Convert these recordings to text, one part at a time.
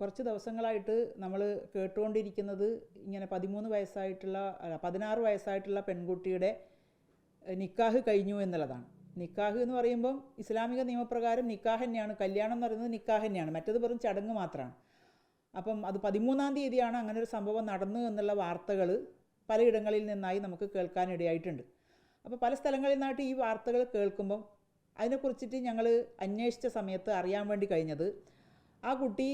കുറച്ച് ദിവസങ്ങളായിട്ട് നമ്മൾ കേട്ടുകൊണ്ടിരിക്കുന്നത് ഇങ്ങനെ 16 വയസ്സായിട്ടുള്ള പെൺകുട്ടിയുടെ നിക്കാഹ് കഴിഞ്ഞു എന്നുള്ളതാണ്. നിക്കാഹ് എന്ന് പറയുമ്പം ഇസ്ലാമിക നിയമപ്രകാരം നിക്കാഹ് തന്നെയാണ്. കല്യാണം എന്ന് പറയുന്നത് നിക്കാഹ് തന്നെയാണ്, മറ്റത് വെറും ചടങ്ങ് മാത്രമാണ്. അപ്പം അത് 13-ാം തീയതിയാണ് അങ്ങനെ ഒരു സംഭവം നടന്നു എന്നുള്ള വാർത്തകൾ പലയിടങ്ങളിൽ നിന്നായി നമുക്ക് കേൾക്കാനിടയായിട്ടുണ്ട്. അപ്പോൾ പല സ്ഥലങ്ങളിൽ നിന്നായിട്ട് ഈ വാർത്തകൾ കേൾക്കുമ്പം അതിനെക്കുറിച്ചിട്ട് ഞങ്ങൾ അന്വേഷിച്ച സമയത്ത് അറിയാൻ വേണ്ടി കഴിഞ്ഞത്, ആ കുട്ടി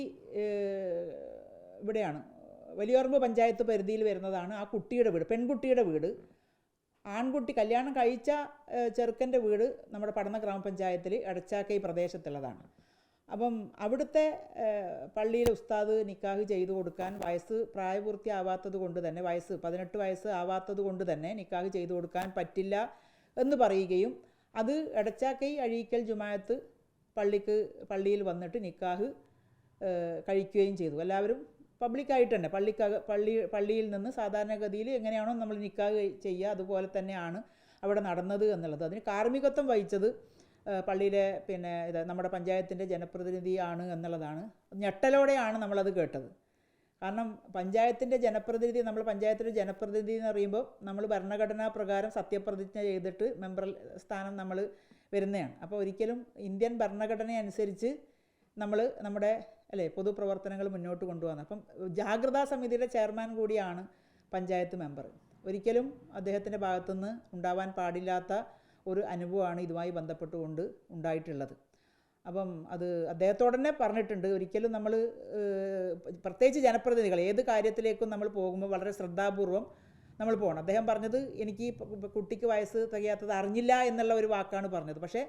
ഇവിടെയാണ്, വലിയോർമ്പ് പഞ്ചായത്ത് പരിധിയിൽ വരുന്നതാണ് ആ കുട്ടിയുടെ വീട്, പെൺകുട്ടിയുടെ വീട്. ആൺകുട്ടി കല്യാണം കഴിച്ച ചെറുക്കൻ്റെ വീട് നമ്മുടെ പടന്ന ഗ്രാമപഞ്ചായത്തിൽ എടച്ചാക്കൈ പ്രദേശത്തുള്ളതാണ്. അപ്പം അവിടുത്തെ പള്ളിയിലെ ഉസ്താദ് നിക്കാഹ് ചെയ്തു കൊടുക്കാൻ പ്രായപൂർത്തിയാവാത്തത് കൊണ്ട് തന്നെ, 18 വയസ്സ് ആവാത്തത് കൊണ്ട് തന്നെ നിക്കാഹ് ചെയ്തു കൊടുക്കാൻ പറ്റില്ല എന്ന് പറയുകയും അത് എടച്ചാക്കൈ അഴീക്കൽ ജുമാഅത്ത് പള്ളിയിൽ വന്നിട്ട് നിക്കാഹ് കഴിക്കുകയും ചെയ്തു. എല്ലാവരും പബ്ലിക്കായിട്ട് തന്നെ പള്ളിയിൽ നിന്ന് സാധാരണഗതിയിൽ എങ്ങനെയാണോ നമ്മൾ നിക്കാഹ് ചെയ്യുക അതുപോലെ തന്നെയാണ് അവിടെ നടന്നത് എന്നുള്ളത്. അതിന് കാർമ്മികത്വം വഹിച്ചത് പള്ളിയിലെ നമ്മുടെ പഞ്ചായത്തിൻ്റെ ജനപ്രതിനിധിയാണ് എന്നുള്ളതാണ്. ഞെട്ടലോടെയാണ് നമ്മളത് കേട്ടത്. കാരണം പഞ്ചായത്തിൻ്റെ ജനപ്രതിനിധി എന്ന് പറയുമ്പോൾ നമ്മൾ ഭരണഘടനാ പ്രകാരം സത്യപ്രതിജ്ഞ ചെയ്തിട്ട് മെമ്പർ സ്ഥാനം നമ്മൾ വരുന്നതാണ്. അപ്പോൾ ഒരിക്കലും ഇന്ത്യൻ ഭരണഘടന അനുസരിച്ച് നമ്മൾ നമ്മുടെ പൊതുപ്രവർത്തനങ്ങൾ മുന്നോട്ട് കൊണ്ടുപോകുന്നത്. അപ്പം ജാഗ്രതാ സമിതിയുടെ ചെയർമാൻ കൂടിയാണ് പഞ്ചായത്ത് മെമ്പർ. ഒരിക്കലും അദ്ദേഹത്തിൻ്റെ ഭാഗത്തുനിന്ന് ഉണ്ടാവാൻ പാടില്ലാത്ത ഒരു അനുഭവമാണ് ഇതുമായി ബന്ധപ്പെട്ടുകൊണ്ട് ഉണ്ടായിട്ടുള്ളത്. അപ്പം അത് അദ്ദേഹത്തോട് തന്നെ പറഞ്ഞിട്ടുണ്ട്, ഒരിക്കലും നമ്മൾ പ്രത്യേകിച്ച് ജനപ്രതിനിധികൾ ഏത് കാര്യത്തിലേക്കും നമ്മൾ പോകുമ്പോൾ വളരെ ശ്രദ്ധാപൂർവം നമ്മൾ പോകണം. അദ്ദേഹം പറഞ്ഞത്, എനിക്ക് കുട്ടിക്ക് വയസ്സ് തികയാത്തത് അറിഞ്ഞില്ല എന്നുള്ള ഒരു വാക്കാണ് പറഞ്ഞത്. പക്ഷേ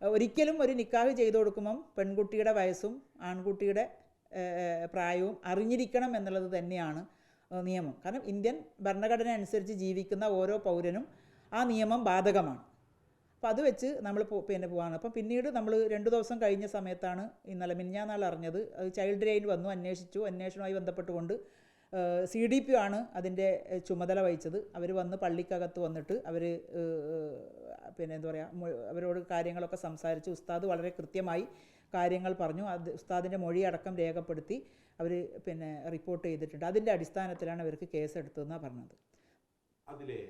ഒരിക്കലും ഒരു നിക്കാഹ് ചെയ്തു കൊടുക്കുമ്പം പെൺകുട്ടിയുടെ വയസ്സും ആൺകുട്ടിയുടെ പ്രായവും അറിഞ്ഞിരിക്കണം എന്നുള്ളത് തന്നെയാണ് നിയമം. കാരണം ഇന്ത്യൻ ഭരണഘടന അനുസരിച്ച് ജീവിക്കുന്ന ഓരോ പൗരനും ആ നിയമം ബാധകമാണ്. അപ്പോൾ അത് വെച്ച് നമ്മൾ പോവാണ്. അപ്പം പിന്നീട് നമ്മൾ 2 ദിവസം കഴിഞ്ഞ സമയത്താണ് മിനിഞ്ഞാന്നാൾ അറിഞ്ഞത്. അത് ചൈൽഡ് ലൈൻ വന്നു, അന്വേഷണവുമായി ബന്ധപ്പെട്ടുകൊണ്ട് CDP ആണ് അതിൻ്റെ ചുമതല വഹിച്ചത്. അവർ വന്ന് പള്ളിക്കകത്ത് വന്നിട്ട് അവർ അവരോട് കാര്യങ്ങളൊക്കെ സംസാരിച്ചു. ഉസ്താദ് വളരെ കൃത്യമായി കാര്യങ്ങൾ പറഞ്ഞു. അത് ഉസ്താദിൻ്റെ മൊഴി അടക്കം രേഖപ്പെടുത്തി അവർ റിപ്പോർട്ട് ചെയ്തിട്ടുണ്ട്. അതിൻ്റെ അടിസ്ഥാനത്തിലാണ് അവർക്ക് കേസ് എടുത്തതെന്നാണ് പറഞ്ഞത്. അതിലെ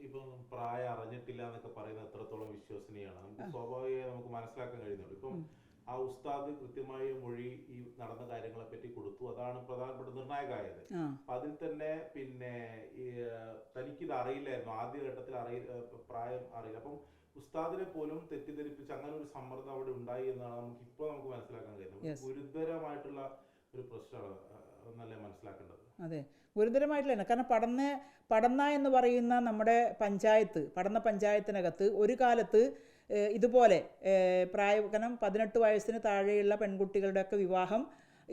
ഇപ്പം പ്രായം അറിഞ്ഞിട്ടില്ല എന്നൊക്കെ പറയുന്നത് എത്രത്തോളം വിശ്വസനീയമാണ്? നമുക്ക് സ്വാഭാവികമായി നമുക്ക് മനസ്സിലാക്കാൻ കഴിയുന്നുള്ളൂ. ഇപ്പം ആ ഉസ്താദ് കൃത്യമായ മൊഴി ഈ നടന്ന കാര്യങ്ങളെ പറ്റി കൊടുത്തു. അതാണ് പ്രധാനപ്പെട്ട നിർണായകമായത്. അപ്പൊ അതിൽ തന്നെ തനിക്കിത് അറിയില്ലായിരുന്നു, ആദ്യഘട്ടത്തിൽ പ്രായം അറിയില്ല. അപ്പം ഉസ്താദിനെ പോലും തെറ്റിദ്ധരിപ്പിച്ച് അങ്ങനെ ഒരു സമ്മർദ്ദം അവിടെ ഉണ്ടായി എന്നാണ് നമുക്ക് മനസ്സിലാക്കാൻ കഴിയുന്നത്. ഗുരുതരമായിട്ടുള്ള ഒരു പ്രശ്നമാണ് എന്നല്ലേ മനസ്സിലാക്കേണ്ടത്? അതെ, ഗുരുതരമായിട്ടുള്ള. കാരണം പടന്ന എന്ന് പറയുന്ന നമ്മുടെ പടന്ന പഞ്ചായത്തിനകത്ത് ഒരു കാലത്ത് ഇതുപോലെ കാരണം 18 വയസ്സിന് താഴെയുള്ള പെൺകുട്ടികളുടെയൊക്കെ വിവാഹം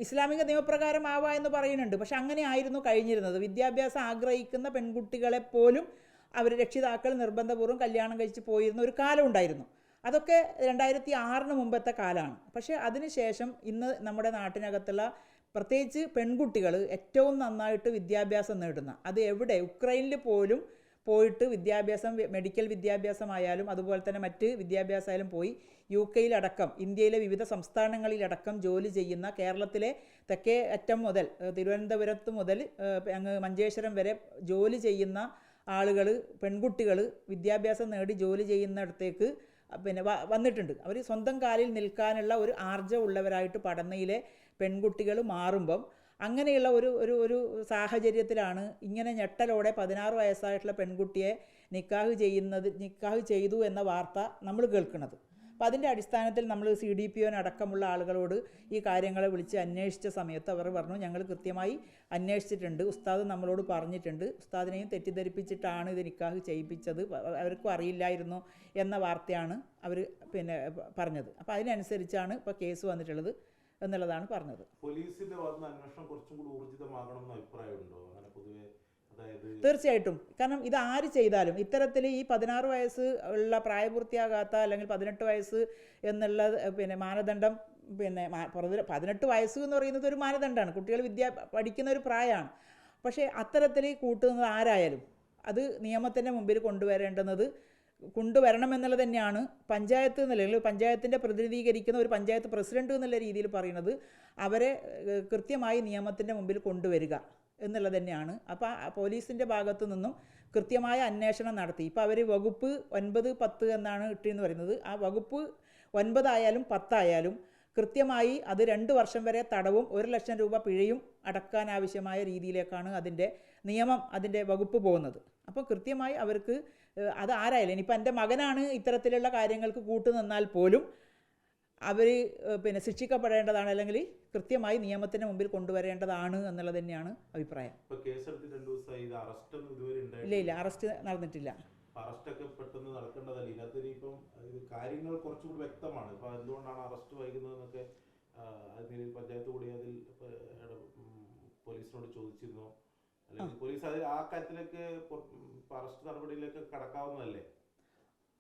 ഇസ്ലാമിക നിയമപ്രകാരം ആവാ എന്ന് പറയുന്നുണ്ട്. പക്ഷെ അങ്ങനെ ആയിരുന്നു കഴിഞ്ഞിരുന്നത്. വിദ്യാഭ്യാസം ആഗ്രഹിക്കുന്ന പെൺകുട്ടികളെപ്പോലും രക്ഷിതാക്കൾ നിർബന്ധപൂർവ്വം കല്യാണം കഴിച്ച് പോയിരുന്ന ഒരു കാലം ഉണ്ടായിരുന്നു. അതൊക്കെ 2006 മുമ്പത്തെ കാലമാണ്. പക്ഷേ അതിനുശേഷം ഇന്ന് നമ്മുടെ നാട്ടിനകത്തുള്ള പ്രത്യേകിച്ച് പെൺകുട്ടികൾ ഏറ്റവും നന്നായിട്ട് വിദ്യാഭ്യാസം നേടുന്ന, അത് എവിടെ, ഉക്രൈനിൽ പോലും പോയിട്ട് വിദ്യാഭ്യാസം, മെഡിക്കൽ വിദ്യാഭ്യാസമായാലും അതുപോലെ തന്നെ മറ്റ് വിദ്യാഭ്യാസമായാലും പോയി UK-യിലടക്കം ഇന്ത്യയിലെ വിവിധ സംസ്ഥാനങ്ങളിലടക്കം ജോലി ചെയ്യുന്ന, കേരളത്തിലെ തെക്കേ അറ്റം മുതൽ തിരുവനന്തപുരത്ത് മുതൽ അങ്ങ് മഞ്ചേശ്വരം വരെ ജോലി ചെയ്യുന്ന ആളുകൾ, പെൺകുട്ടികൾ വിദ്യാഭ്യാസം നേടി ജോലി ചെയ്യുന്നിടത്തേക്ക് വന്നിട്ടുണ്ട്. അവർ സ്വന്തം കാലിൽ നിൽക്കാനുള്ള ഒരു ആർജവമുള്ളവരായിട്ട് പടന്നയിലെ പെൺകുട്ടികൾ മാറുമ്പം അങ്ങനെയുള്ള ഒരു സാഹചര്യത്തിലാണ് ഇങ്ങനെ ഞെട്ടലോടെ 16 വയസ്സായിട്ടുള്ള പെൺകുട്ടിയെ നിക്കാഹ് ചെയ്തു എന്ന വാർത്ത നമ്മൾ കേൾക്കുന്നത്. അപ്പോൾ അതിൻ്റെ അടിസ്ഥാനത്തിൽ നമ്മൾ CDPO-അടക്കമുള്ള ആളുകളോട് ഈ കാര്യങ്ങളെ വിളിച്ച് അന്വേഷിച്ച സമയത്ത് അവർ പറഞ്ഞു, ഞങ്ങൾ കൃത്യമായി അന്വേഷിച്ചിട്ടുണ്ട്, ഉസ്താദ് നമ്മളോട് പറഞ്ഞിട്ടുണ്ട്, ഉസ്താദിനെയും തെറ്റിദ്ധരിപ്പിച്ചിട്ടാണ് ഇത് നിക്കാഹ് ചെയ്യിപ്പിച്ചത്, അവർക്കും അറിയില്ലായിരുന്നു എന്ന വാർത്തയാണ് അവർ പറഞ്ഞത്. അപ്പോൾ അതിനനുസരിച്ചാണ് ഇപ്പോൾ കേസ് വന്നിട്ടുള്ളത് എന്നുള്ളതാണ് പറഞ്ഞത്. പോലീസിന്റെ ഭാഗത്തുനിന്ന് അന്വേഷണം കുറച്ചും കൂടി ഊർജിതമാകണമെന്ന് അഭിപ്രായമുണ്ടോ? അങ്ങനെ പൊതുവെ തീർച്ചയായിട്ടും. കാരണം ഇത് ആര് ചെയ്താലും ഇത്തരത്തിൽ ഈ 16 വയസ്സ് ഉള്ള പ്രായപൂർത്തിയാകാത്ത അല്ലെങ്കിൽ 18 വയസ്സ് എന്നുള്ള മാനദണ്ഡം 18 വയസ്സ് എന്ന് പറയുന്നത് ഒരു മാനദണ്ഡമാണ്. കുട്ടികൾ പഠിക്കുന്ന ഒരു പ്രായമാണ്. പക്ഷേ അത്തരത്തിൽ കൂട്ടുന്നത് ആരായാലും അത് നിയമത്തിൻ്റെ മുമ്പിൽ കൊണ്ടുവരേണ്ടുന്നത് കൊണ്ടുവരണമെന്നുള്ളത് തന്നെയാണ് പഞ്ചായത്ത് നിലയിൽ പഞ്ചായത്തിൻ്റെ പ്രതിനിധീകരിക്കുന്ന ഒരു പഞ്ചായത്ത് പ്രസിഡന്റ് എന്നുള്ള രീതിയിൽ പറയുന്നത്. അവരെ കൃത്യമായി നിയമത്തിൻ്റെ മുമ്പിൽ കൊണ്ടുവരിക എന്നുള്ളത് തന്നെയാണ്. അപ്പോൾ പോലീസിൻ്റെ ഭാഗത്തു നിന്നും കൃത്യമായ അന്വേഷണം നടത്തി. ഇപ്പോൾ അവർ വകുപ്പ് 9, 10 എന്നാണ് ഇട്ടെന്ന് പറയുന്നത്. ആ വകുപ്പ് 9 ആയാലും 10 ആയാലും കൃത്യമായി അത് 2 വർഷം വരെ തടവും 1 ലക്ഷം രൂപ പിഴയും അടക്കാനാവശ്യമായ രീതിയിലേക്കാണ് അതിൻ്റെ നിയമം, അതിൻ്റെ വകുപ്പ് പോകുന്നത്. അപ്പോൾ കൃത്യമായി അവർക്ക് അത് ആരായാലും, ഇനിയിപ്പോൾ എൻ്റെ മകനാണ് ഇത്തരത്തിലുള്ള കാര്യങ്ങൾക്ക് കൂട്ടുനിന്നാൽ പോലും അവർ പിന്നെ ശിക്ഷിക്കപ്പെടേണ്ടതാണ്, അല്ലെങ്കിൽ കൃത്യമായി നിയമത്തിന് മുമ്പിൽ കൊണ്ടുവരേണ്ടതാണ് എന്നുള്ളത് തന്നെയാണ് അഭിപ്രായം. ഇല്ല, അറസ്റ്റ് നടന്നിട്ടില്ല. അറസ്റ്റൊക്കെ പെട്ടെന്ന് നടക്കേണ്ടതല്ല. ഇതിനകത്ത് ഇപ്പം കാര്യങ്ങൾ കുറച്ചുകൂടി വ്യക്തമാണ്. ഇപ്പൊ എന്തുകൊണ്ടാണ് അറസ്റ്റ് വൈകുന്നതെന്നൊക്കെ അതിന് പഞ്ചായത്ത് കൂടി അതിൽ പോലീസിനോട് ചോദിച്ചിരുന്നോ? അല്ലെങ്കിൽ പോലീസ് അതിൽ ആ കാര്യത്തിലേക്ക് അറസ്റ്റ് നടപടിയിലേക്ക് കടക്കാവുന്നതല്ലേ?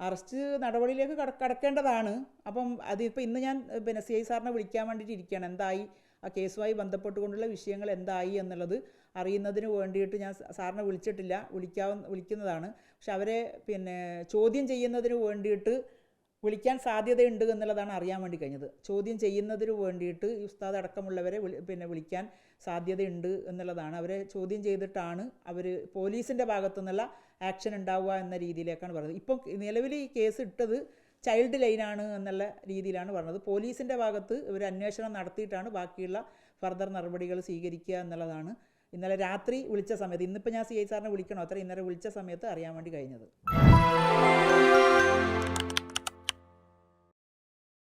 അറസ്റ്റ് നടപടിയിലേക്ക് കടക്കേണ്ടതാണ്. അപ്പം അതിപ്പോൾ ഇന്ന് ഞാൻ പിന്നെ CI സാറിനെ വിളിക്കാൻ വേണ്ടിയിട്ട് ഇരിക്കുകയാണ്. എന്തായി ആ കേസുമായി ബന്ധപ്പെട്ടുകൊണ്ടുള്ള വിഷയങ്ങൾ എന്തായി എന്നുള്ളത് അറിയുന്നതിന് വേണ്ടിയിട്ട് ഞാൻ സാറിനെ വിളിച്ചിട്ടില്ല. വിളിക്കുന്നതാണ്. പക്ഷെ അവരെ പിന്നെ ചോദ്യം ചെയ്യുന്നതിന് വേണ്ടിയിട്ട് വിളിക്കാൻ സാധ്യതയുണ്ട് എന്നുള്ളതാണ് അറിയാൻ വേണ്ടി കഴിഞ്ഞത്. ചോദ്യം ചെയ്യുന്നതിന് വേണ്ടിയിട്ട് ഈ ഉസ്താദ് അടക്കമുള്ളവരെ വിളിക്കാൻ സാധ്യതയുണ്ട് എന്നുള്ളതാണ്. അവരെ ചോദ്യം ചെയ്തിട്ടാണ് അവർ പോലീസിൻ്റെ ഭാഗത്തു നിന്നുള്ള ആക്ഷൻ ഉണ്ടാവുക എന്ന രീതിയിലേക്കാണ് പറഞ്ഞത്. ഇപ്പം നിലവിൽ ഈ കേസ് ഇട്ടത് ചൈൽഡ് ലൈനാണ് എന്നുള്ള രീതിയിലാണ് പറഞ്ഞത്. പോലീസിൻ്റെ ഭാഗത്ത് ഇവർ അന്വേഷണം നടത്തിയിട്ടാണ് ബാക്കിയുള്ള ഫർദർ നടപടികൾ സ്വീകരിക്കുക എന്നുള്ളതാണ് ഇന്നലെ രാത്രി വിളിച്ച സമയത്ത്, ഇന്നിപ്പോൾ ഞാൻ CI സാറിനെ വിളിക്കണോ അത്ര ഇന്നലെ വിളിച്ച സമയത്ത് അറിയാൻ വേണ്ടി കഴിഞ്ഞത്.